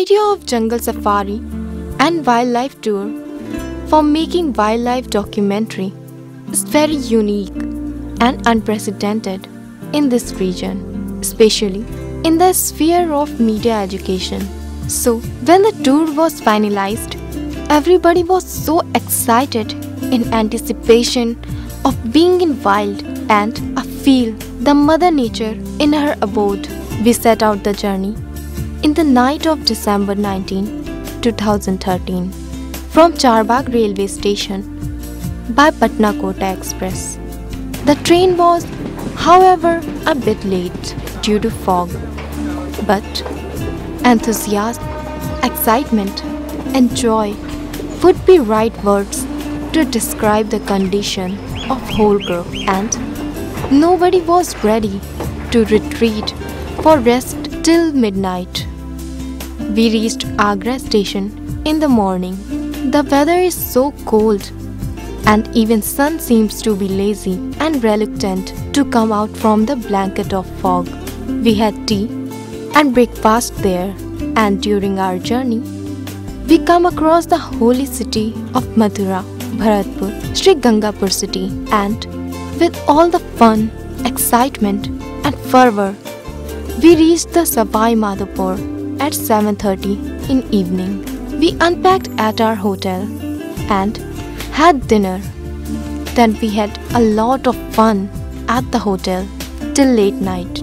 idea of jungle safari and wildlife tour for making wildlife documentary is very unique and unprecedented in this region, especially in the sphere of media education. So, when the tour was finalized, everybody was so excited in anticipation of being in wild and feel the mother nature in her abode. We set out the journey in the night of December 19, 2013 from Charbagh railway station by Patna Kota Express. The train was, however, a bit late due to fog, but enthusiasm, excitement and joy would be right words to describe the condition of whole group, and nobody was ready to retreat for rest till midnight. We reached Agra station in the morning. The weather is so cold and even sun seems to be lazy and reluctant to come out from the blanket of fog. We had tea and breakfast there, and during our journey, we come across the holy city of Mathura, Bharatpur, Sri Gangapur city, and with all the fun, excitement and fervor, we reached the Savai Madhopur at 7:30 in evening. We unpacked at our hotel and had dinner. Then we had a lot of fun at the hotel till late night.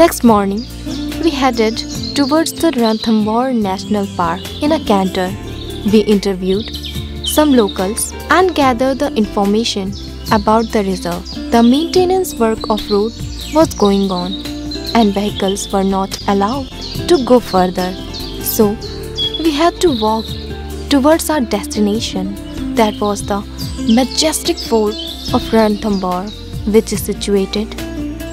Next morning, we headed towards the Ranthambore National Park in a canter. We interviewed some locals and gathered the information about the reserve. The maintenance work of road was going on and vehicles were not allowed to go further. So, we had to walk towards our destination. That was the majestic fort of Ranthambore, which is situated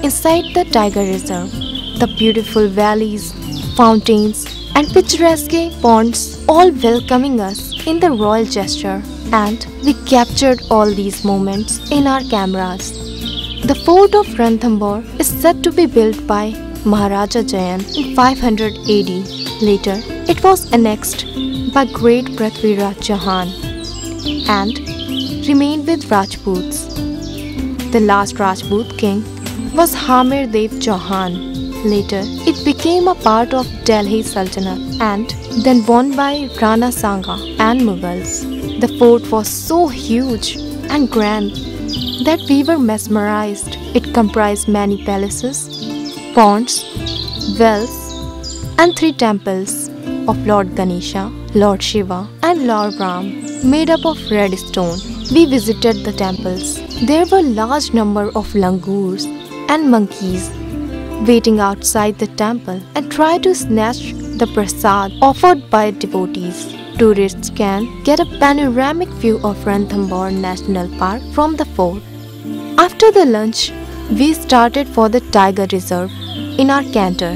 inside the Tiger Reserve. The beautiful valleys, fountains and picturesque ponds all welcoming us in the royal gesture, and we captured all these moments in our cameras. The fort of Ranthambore is said to be built by Maharaja Jayan in 500 AD. Later, it was annexed by great Prithviraj Chauhan and remained with Rajputs. The last Rajput king was Hamir Dev Chauhan. Later, it became a part of Delhi Sultanate and then won by Rana Sanga and Mughals. The fort was so huge and grand that we were mesmerized. It comprised many palaces, ponds, wells, and 3 temples of Lord Ganesha, Lord Shiva, and Lord Ram, made up of red stone. We visited the temples. There were large number of langurs and monkeys waiting outside the temple and try to snatch the prasad offered by devotees. Tourists can get a panoramic view of Ranthambore National Park from the fort. After the lunch, we started for the Tiger Reserve in our canter.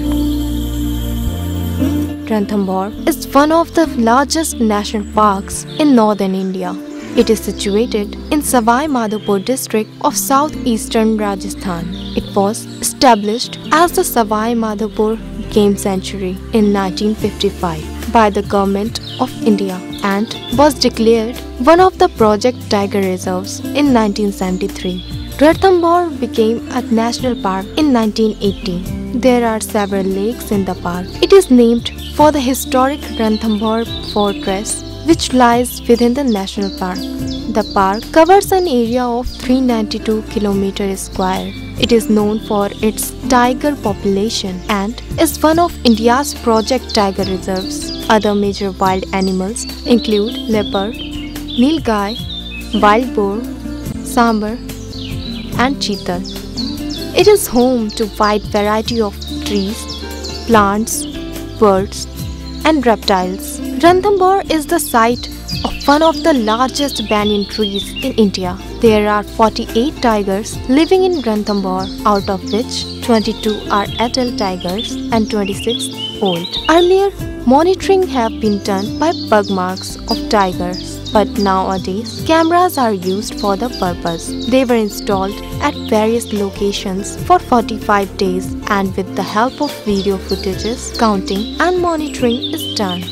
Ranthambore is one of the largest national parks in northern India. It is situated in Savai Madhopur district of southeastern Rajasthan. It was established as the Savai Madhopur Game Sanctuary in 1955 by the Government of India and was declared one of the Project Tiger Reserves in 1973. Ranthambore became a national park in 1980. There are several lakes in the park. It is named for the historic Ranthambore fortress, which lies within the national park. The park covers an area of 392 km². It is known for its tiger population and is one of India's Project Tiger Reserves. Other major wild animals include leopard, nilgai, wild boar, sambar, and cheetal. It is home to wide variety of trees, plants, birds, and reptiles. Ranthambore is the site of one of the largest banyan trees in India. There are 48 tigers living in Ranthambore, out of which 22 are adult tigers and 26 old. Earlier, monitoring have been done by pug marks of tigers. But nowadays, cameras are used for the purpose. They were installed at various locations for 45 days, and with the help of video footages, counting and monitoring is done.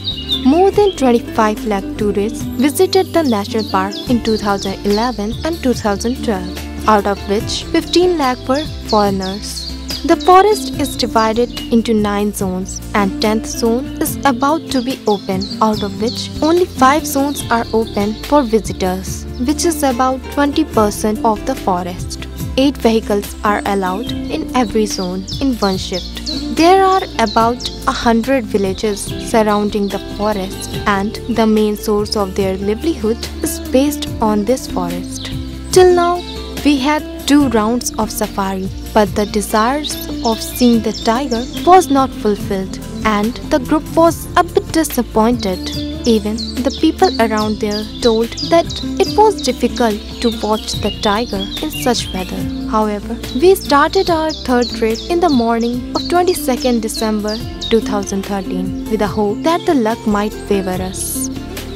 More than 25 lakh tourists visited the national park in 2011 and 2012, out of which 15 lakh were foreigners. The forest is divided into 9 zones, and 10th zone is about to be open, out of which only 5 zones are open for visitors, which is about 20% of the forest. 8 vehicles are allowed in every zone in one shift. There are about 100 villages surrounding the forest, and the main source of their livelihood is based on this forest. Till now, we had 2 rounds of safari, but the desires of seeing the tiger was not fulfilled, and the group was a bit disappointed. Even the people around there told that it was difficult to watch the tiger in such weather. However, we started our 3rd trip in the morning of 22nd December 2013 with the hope that the luck might favor us.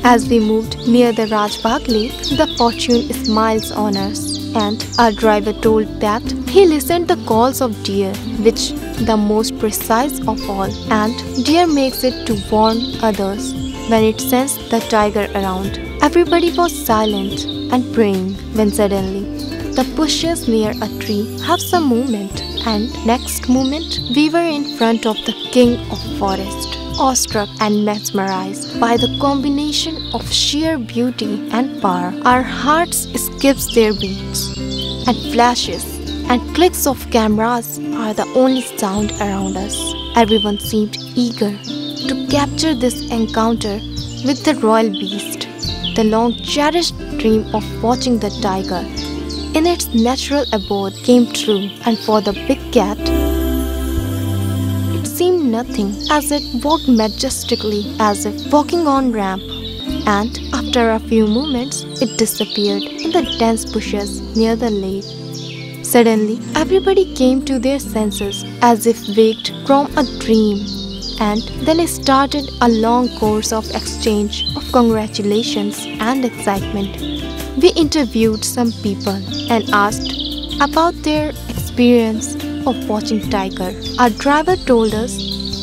As we moved near the Rajbagh Lake, the fortune smiled on us, and our driver told that he listened the calls of deer, which the most precise of all, and deer makes it to warn others when it sensed the tiger around. Everybody was silent and praying when suddenly the bushes near a tree have some movement, and next moment we were in front of the king of forest. Awestruck and mesmerized by the combination of sheer beauty and power, our hearts skips their beats, and flashes and clicks of cameras are the only sound around us. Everyone seemed eager to capture this encounter with the royal beast. The long cherished dream of watching the tiger in its natural abode came true, and for the big cat, seemed nothing, as it walked majestically as if walking on ramp, and after a few moments it disappeared in the dense bushes near the lake. Suddenly everybody came to their senses as if waked from a dream, and then it started a long course of exchange of congratulations and excitement. We interviewed some people and asked about their experience of watching tiger. Our driver told us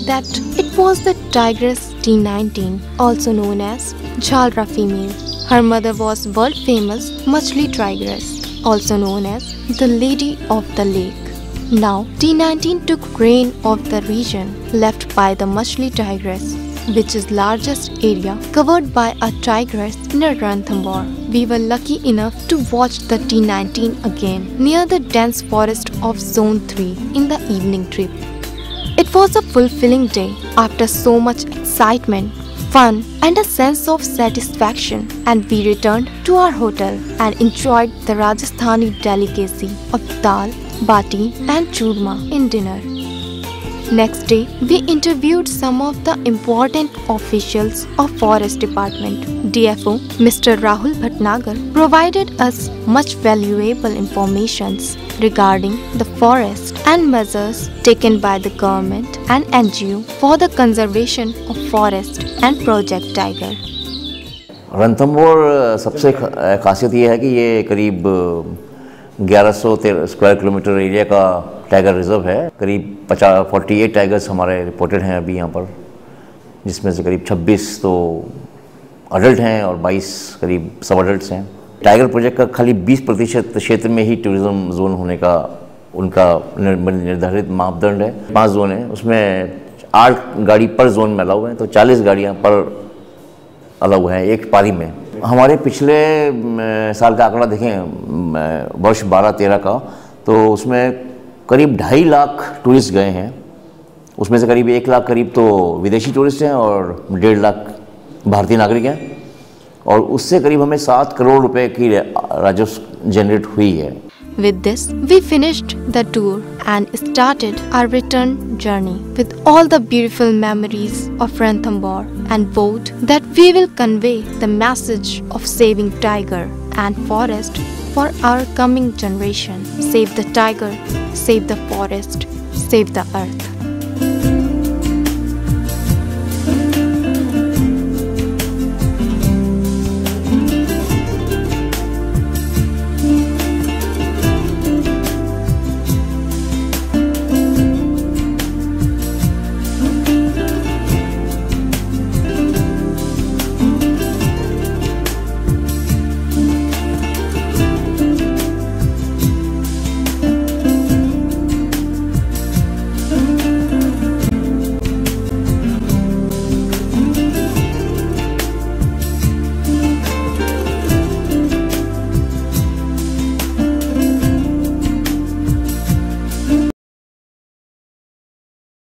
that it was the tigress T19, also known as Jhalra female. Her mother was world famous Machli tigress, also known as the Lady of the Lake. Now T19 took reign of the region left by the Machli tigress, which is largest area covered by a tigress in a Ranthambore. We were lucky enough to watch the T19 again near the dense forest of Zone 3 in the evening trip. It was a fulfilling day after so much excitement, fun and a sense of satisfaction, and we returned to our hotel and enjoyed the Rajasthani delicacy of dal, bati and churma in dinner. Next day, we interviewed some of the important officials of Forest Department. DFO Mr. Rahul Bhatnagar provided us much valuable information regarding the forest and measures taken by the government and NGO for the conservation of forest and Project Tiger. Ranthambore सबसे खासियत ये है कि ये करीब 1100 square kilometre area का tiger reserve है। करीब 48 टाइगर्स हमारे रिपोर्टेड हैं अभी यहाँ पर, जिसमें से करीब 26 तो अडल्ट हैं और 22 करीब सब अडल्ट्स हैं। टाइगर प्रोजेक्ट का खाली 20% क्षेत्र में ही टूरिज्म जोन होने का उनका निर्धारित मापदंड है। 5 जोन है, उसमें 8 गाड़ी पर जोन में अलाउ है, तो 40 गाड़ियाँ पर अलाउ है एक पारी में। हमारे पिछले साल का आंकड़ा देखें वर्ष 12-13 का, तो उसमें करीब 2.5 लाख टूरिस्ट गए हैं। उसमें से करीब 1 लाख करीब तो विदेशी टूरिस्ट हैं और 1.5 लाख भारतीय नागरिक हैं, और उससे करीब हमें 7 करोड़ रुपए की राजस्व जनरेट हुई है। With this, we finished the tour and started our return journey with all the beautiful memories of Ranthambore, and vowed that we will convey the message of saving tiger and forest for our coming generation. Save the tiger, save the forest, save the earth.